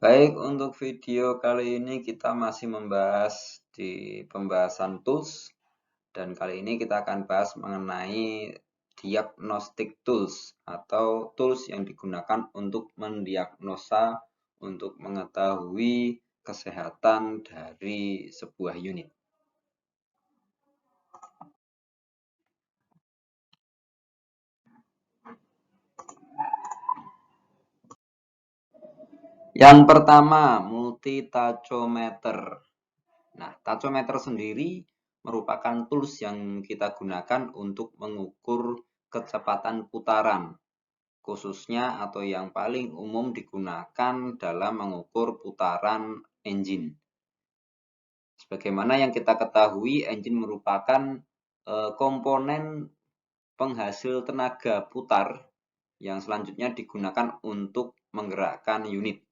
Baik, untuk video kali ini kita masih membahas di pembahasan tools, dan kali ini kita akan bahas mengenai diagnostic tools atau tools yang digunakan untuk mendiagnosa untuk mengetahui kesehatan dari sebuah unit. Yang pertama, multitachometer. Nah, tachometer sendiri merupakan tools yang kita gunakan untuk mengukur kecepatan putaran, khususnya atau yang paling umum digunakan dalam mengukur putaran engine. Sebagaimana yang kita ketahui, engine merupakan komponen penghasil tenaga putar yang selanjutnya digunakan untuk menggerakkan unit.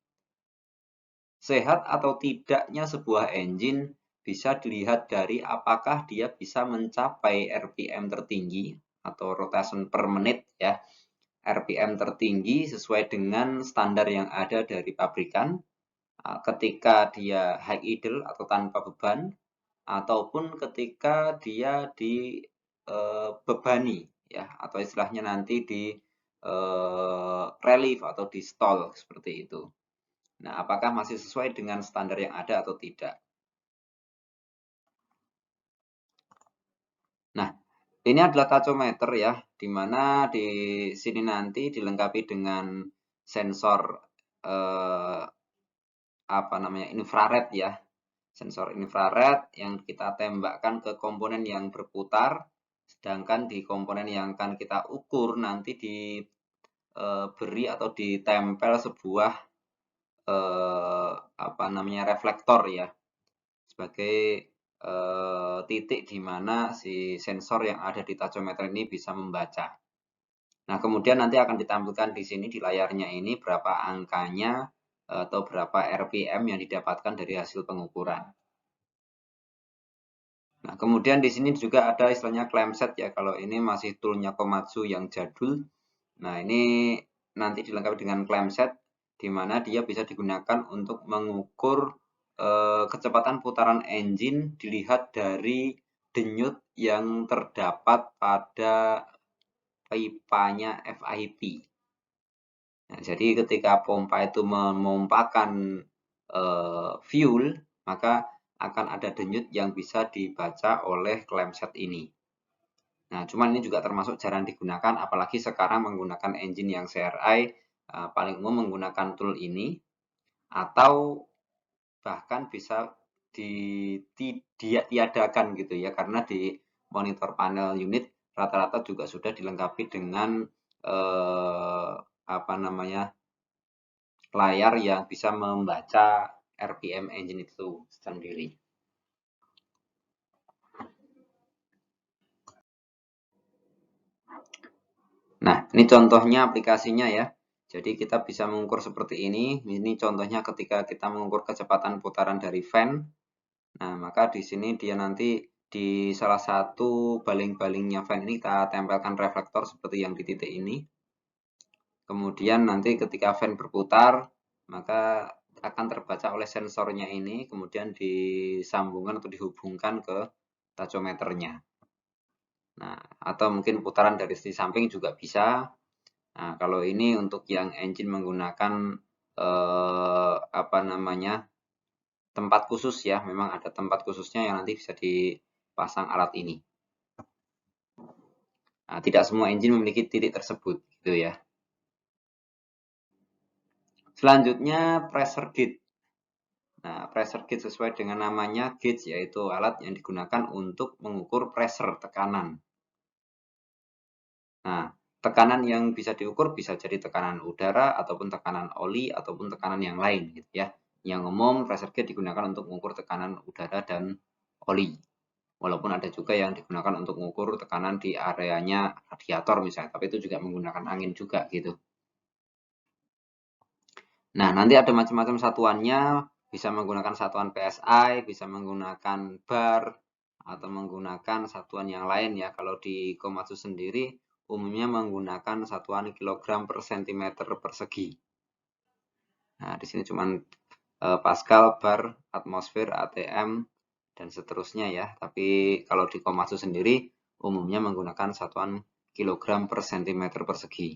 Sehat atau tidaknya sebuah engine bisa dilihat dari apakah dia bisa mencapai RPM tertinggi atau rotation per menit ya. RPM tertinggi sesuai dengan standar yang ada dari pabrikan ketika dia high idle atau tanpa beban, ataupun ketika dia dibebani ya, atau istilahnya nanti di relief atau di stall seperti itu. Nah, apakah masih sesuai dengan standar yang ada atau tidak? Nah, ini adalah tachometer ya, di mana di sini nanti dilengkapi dengan sensor infrared ya. Sensor infrared yang kita tembakkan ke komponen yang berputar, sedangkan di komponen yang akan kita ukur nanti diberi atau ditempel sebuah reflektor ya, sebagai titik di mana si sensor yang ada di tachometer ini bisa membaca. Nah, kemudian nanti akan ditampilkan di sini di layarnya ini berapa angkanya atau berapa RPM yang didapatkan dari hasil pengukuran. Nah, kemudian di sini juga ada istilahnya clamset ya. Kalau ini masih toolnya Komatsu yang jadul. Nah, ini nanti dilengkapi dengan clamset, di mana dia bisa digunakan untuk mengukur kecepatan putaran engine dilihat dari denyut yang terdapat pada pipanya FIP. Nah, jadi ketika pompa itu memompakan fuel, maka akan ada denyut yang bisa dibaca oleh clamset ini. Nah, cuman ini juga termasuk jarang digunakan, apalagi sekarang menggunakan engine yang CRI, paling umum menggunakan tool ini, atau bahkan bisa ditiadakan gitu ya, karena di monitor panel unit rata-rata juga sudah dilengkapi dengan layar yang bisa membaca RPM engine itu sendiri. Nah, ini contohnya aplikasinya ya. Jadi kita bisa mengukur seperti ini. Ini contohnya ketika kita mengukur kecepatan putaran dari fan. Nah, maka di sini dia nanti di salah satu baling-balingnya fan ini kita tempelkan reflektor seperti yang di titik ini. Kemudian nanti ketika fan berputar, maka akan terbaca oleh sensornya ini, kemudian disambungkan atau dihubungkan ke tachometernya. Nah, atau mungkin putaran dari sisi samping juga bisa. Nah, kalau ini untuk yang engine menggunakan tempat khusus ya, memang ada tempat khususnya yang nanti bisa dipasang alat ini. Nah, tidak semua engine memiliki titik tersebut, gitu ya. Selanjutnya pressure gauge. Nah, pressure gauge sesuai dengan namanya gauge, yaitu alat yang digunakan untuk mengukur pressure, tekanan. Nah, tekanan yang bisa diukur bisa jadi tekanan udara, ataupun tekanan oli, ataupun tekanan yang lain gitu ya. Yang umum pressure gauge digunakan untuk mengukur tekanan udara dan oli. Walaupun ada juga yang digunakan untuk mengukur tekanan di areanya radiator misalnya, tapi itu juga menggunakan angin juga gitu. Nah, nanti ada macam-macam satuannya, bisa menggunakan satuan PSI, bisa menggunakan bar, atau menggunakan satuan yang lain ya. Kalau di Komatsu sendiri, umumnya menggunakan satuan kilogram per sentimeter persegi. Nah, di sini cuma Pascal, bar, atmosfer, atm, dan seterusnya ya. Tapi kalau di Komatsu sendiri umumnya menggunakan satuan kilogram per sentimeter persegi.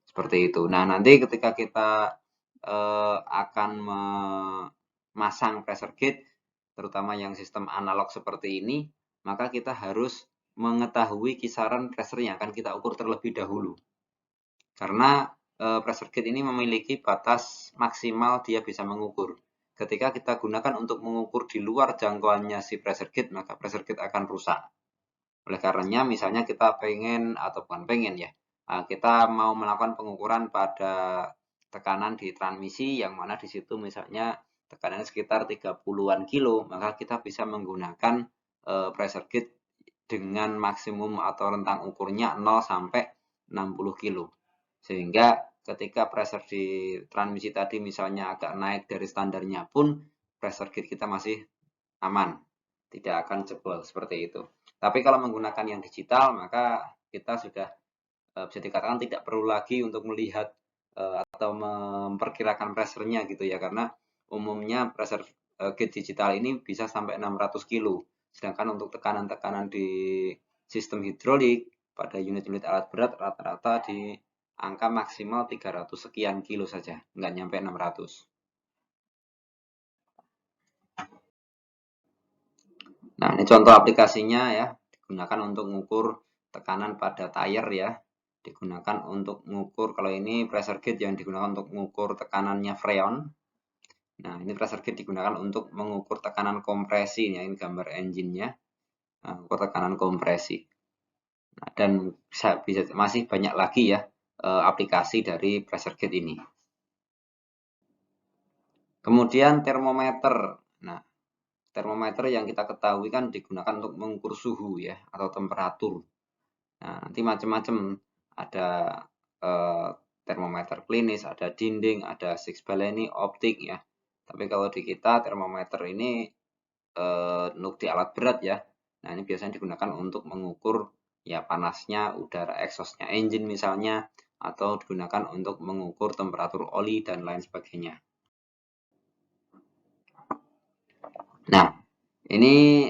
Seperti itu. Nah, nanti ketika kita akan memasang pressure gauge, terutama yang sistem analog seperti ini, maka kita harus mengetahui kisaran pressure yang akan kita ukur terlebih dahulu. Karena pressure gauge ini memiliki batas maksimal dia bisa mengukur. Ketika kita gunakan untuk mengukur di luar jangkauannya si pressure gauge, maka pressure gauge akan rusak. Oleh karenanya, misalnya kita pengen, atau bukan pengen ya, kita mau melakukan pengukuran pada tekanan di transmisi, yang mana di situ misalnya tekanannya sekitar 30-an kilo, maka kita bisa menggunakan pressure gauge dengan maksimum atau rentang ukurnya 0 sampai 60 kilo. Sehingga ketika pressure di transmisi tadi misalnya agak naik dari standarnya pun, pressure gauge kita masih aman, tidak akan jebol seperti itu. Tapi kalau menggunakan yang digital, maka kita sudah bisa dikatakan tidak perlu lagi untuk melihat atau memperkirakan pressure-nya gitu ya, karena umumnya pressure gauge digital ini bisa sampai 600 kilo. Sedangkan untuk tekanan-tekanan di sistem hidrolik pada unit-unit alat berat rata-rata di angka maksimal 300 sekian kilo saja, nggak nyampe 600. Nah, ini contoh aplikasinya ya, digunakan untuk mengukur tekanan pada tire ya, digunakan untuk mengukur, kalau ini pressure gauge yang digunakan untuk mengukur tekanannya freon. Nah, ini pressure gauge digunakan untuk mengukur tekanan kompresi, ya, ini gambar engine-nya, nah, ukur tekanan kompresi. Nah, dan bisa masih banyak lagi ya aplikasi dari pressure gauge ini. Kemudian termometer. Nah, termometer yang kita ketahui kan digunakan untuk mengukur suhu ya, atau temperatur. Nah, nanti macam-macam, ada termometer klinis, ada dinding, ada six baleni, optik ya. Tapi kalau di kita termometer ini untuk di alat berat ya. Nah, ini biasanya digunakan untuk mengukur ya panasnya udara exhaustnya engine misalnya, atau digunakan untuk mengukur temperatur oli dan lain sebagainya. Nah, ini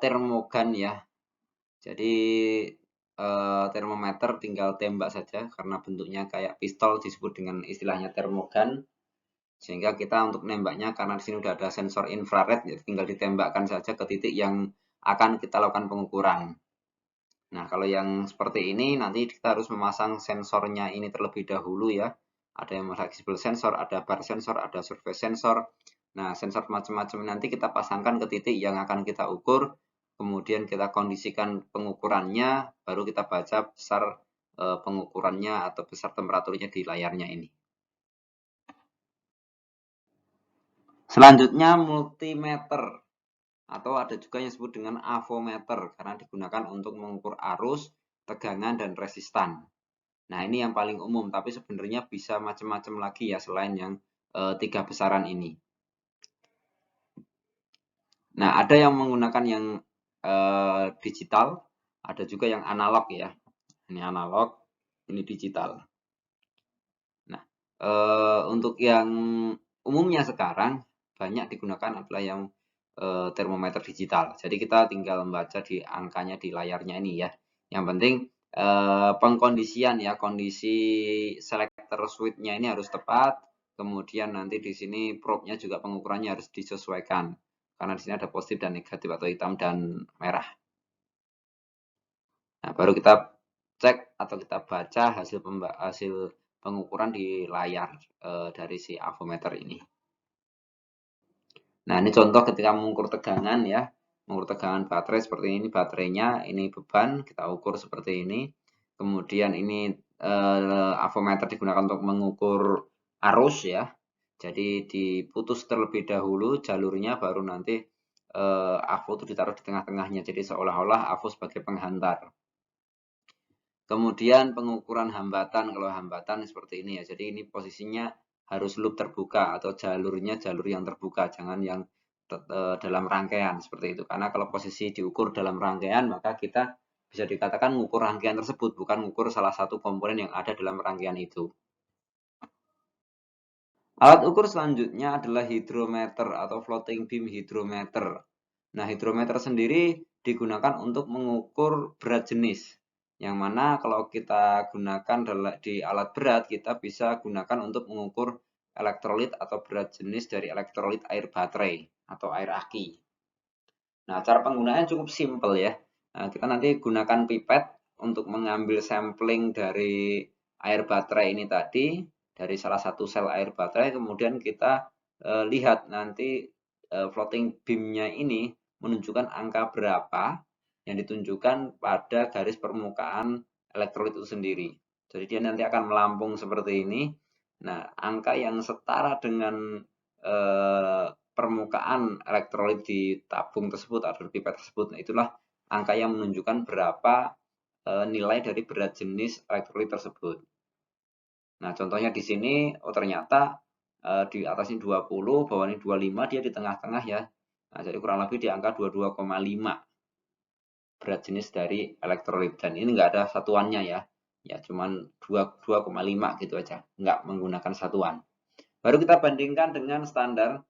termogan ya. Jadi termometer tinggal tembak saja, karena bentuknya kayak pistol disebut dengan istilahnya termogan. Sehingga kita untuk nembaknya, karena di sini udah ada sensor infrared, ya tinggal ditembakkan saja ke titik yang akan kita lakukan pengukuran. Nah, kalau yang seperti ini nanti kita harus memasang sensornya ini terlebih dahulu ya. Ada yang flexible sensor, ada bar sensor, ada surface sensor. Nah, sensor macam-macam nanti kita pasangkan ke titik yang akan kita ukur, kemudian kita kondisikan pengukurannya, baru kita baca besar pengukurannya atau besar temperaturnya di layarnya ini. Selanjutnya multimeter, atau ada juga yang disebut dengan avometer, karena digunakan untuk mengukur arus, tegangan, dan resistan. Nah, ini yang paling umum, tapi sebenarnya bisa macam-macam lagi ya selain yang tiga besaran ini. Nah, ada yang menggunakan yang digital, ada juga yang analog ya. Ini analog, ini digital. Nah, untuk yang umumnya sekarang banyak digunakan adalah yang termometer digital. Jadi kita tinggal membaca di angkanya di layarnya ini ya. Yang penting pengkondisian ya, kondisi selector switch-nya ini harus tepat. Kemudian nanti di sini probe-nya juga pengukurannya harus disesuaikan. Karena di sini ada positif dan negatif atau hitam dan merah. Nah, baru kita cek atau kita baca hasil pengukuran di layar dari si avometer ini. Nah, ini contoh ketika mengukur tegangan ya. Mengukur tegangan baterai seperti ini, baterainya, ini beban, kita ukur seperti ini. Kemudian ini avometer digunakan untuk mengukur arus ya. Jadi diputus terlebih dahulu jalurnya, baru nanti avo itu ditaruh di tengah-tengahnya. Jadi seolah-olah avo sebagai penghantar. Kemudian pengukuran hambatan, kalau hambatan seperti ini ya. Jadi ini posisinya harus loop terbuka atau jalurnya jalur yang terbuka, jangan yang dalam rangkaian seperti itu. Karena kalau posisi diukur dalam rangkaian, maka kita bisa dikatakan mengukur rangkaian tersebut, bukan mengukur salah satu komponen yang ada dalam rangkaian itu. Alat ukur selanjutnya adalah hidrometer atau floating beam hidrometer. Nah, hidrometer sendiri digunakan untuk mengukur berat jenis. Yang mana kalau kita gunakan di alat berat, kita bisa gunakan untuk mengukur elektrolit atau berat jenis dari elektrolit air baterai atau air aki. Nah, cara penggunaannya cukup simpel ya. Nah, kita nanti gunakan pipet untuk mengambil sampling dari air baterai ini tadi, dari salah satu sel air baterai, kemudian kita lihat nanti floating beam-nya ini menunjukkan angka berapa yang ditunjukkan pada garis permukaan elektrolit itu sendiri. Jadi dia nanti akan melampung seperti ini. Nah, angka yang setara dengan permukaan elektrolit di tabung tersebut atau di pipet tersebut. Nah, itulah angka yang menunjukkan berapa nilai dari berat jenis elektrolit tersebut. Nah, contohnya di sini, oh ternyata di atas ini 20, bawah ini 25, dia di tengah-tengah ya. Nah, jadi kurang lebih di angka 22,5 berat jenis dari elektrolit. Dan ini enggak ada satuannya ya. Ya, cuman 2,5 gitu aja. Enggak menggunakan satuan. Baru kita bandingkan dengan standar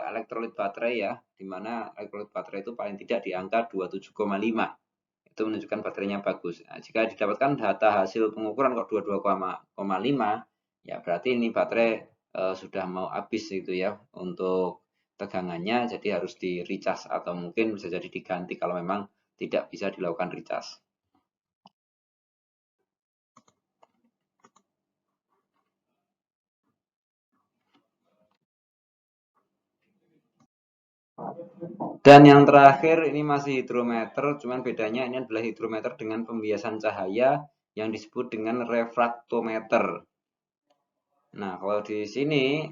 elektrolit baterai ya, di mana elektrolit baterai itu paling tidak di angka 27,5. Itu menunjukkan baterainya bagus. Nah, jika didapatkan data hasil pengukuran kok 22,5, ya berarti ini baterai sudah mau habis gitu ya untuk tegangannya, jadi harus di recharge atau mungkin bisa jadi diganti kalau memang tidak bisa dilakukan recharge. Dan yang terakhir ini masih hidrometer, cuman bedanya ini adalah hidrometer dengan pembiasan cahaya yang disebut dengan refraktometer. Nah, kalau di sini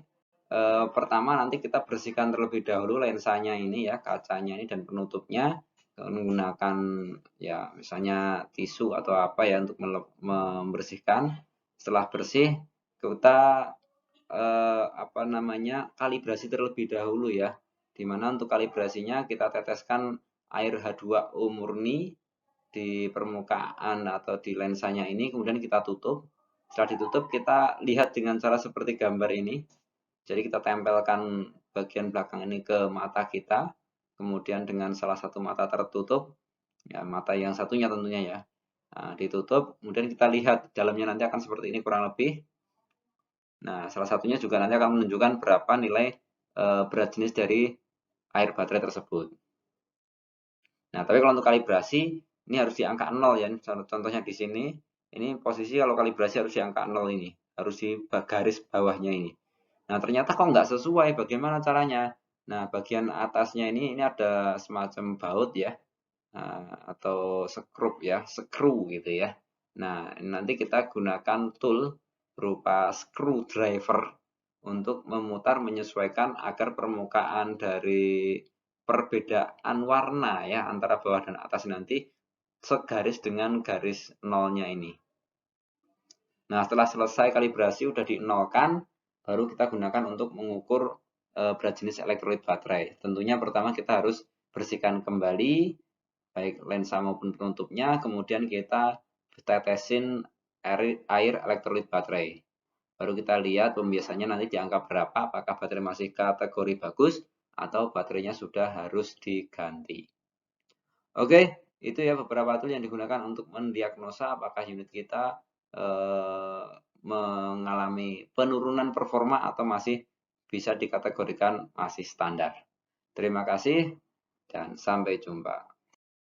pertama nanti kita bersihkan terlebih dahulu lensanya ini ya, kacanya ini dan penutupnya menggunakan ya misalnya tisu atau apa ya untuk membersihkan. Setelah bersih, kita apa namanya kalibrasi terlebih dahulu ya. Dimana untuk kalibrasinya kita teteskan air H2O murni di permukaan atau di lensanya ini, kemudian kita tutup. Setelah ditutup, kita lihat dengan cara seperti gambar ini. Jadi kita tempelkan bagian belakang ini ke mata kita, kemudian dengan salah satu mata tertutup, ya mata yang satunya tentunya ya. Nah, ditutup, kemudian kita lihat dalamnya nanti akan seperti ini kurang lebih. Nah, salah satunya juga nanti akan menunjukkan berapa nilai berat jenis dari air baterai tersebut. Nah, tapi kalau untuk kalibrasi, ini harus di angka 0 ya. Contohnya di sini, ini posisi kalau kalibrasi harus di angka 0 ini. Harus di garis bawahnya ini. Nah, ternyata kok nggak sesuai, bagaimana caranya? Nah, bagian atasnya ini ada semacam baut ya, atau skrup ya, screw gitu ya. Nah, nanti kita gunakan tool berupa screwdriver untuk memutar menyesuaikan agar permukaan dari perbedaan warna ya antara bawah dan atas nanti segaris dengan garis nolnya ini. Nah, setelah selesai kalibrasi udah dinolkan, baru kita gunakan untuk mengukur berat jenis elektrolit baterai. Tentunya pertama kita harus bersihkan kembali baik lensa maupun penutupnya, kemudian kita tetesin air elektrolit baterai. Baru kita lihat pembiasannya nanti di angka berapa, apakah baterai masih kategori bagus atau baterainya sudah harus diganti. Oke, itu ya beberapa tool yang digunakan untuk mendiagnosa apakah unit kita mengalami penurunan performa atau masih bisa dikategorikan masih standar. Terima kasih dan sampai jumpa.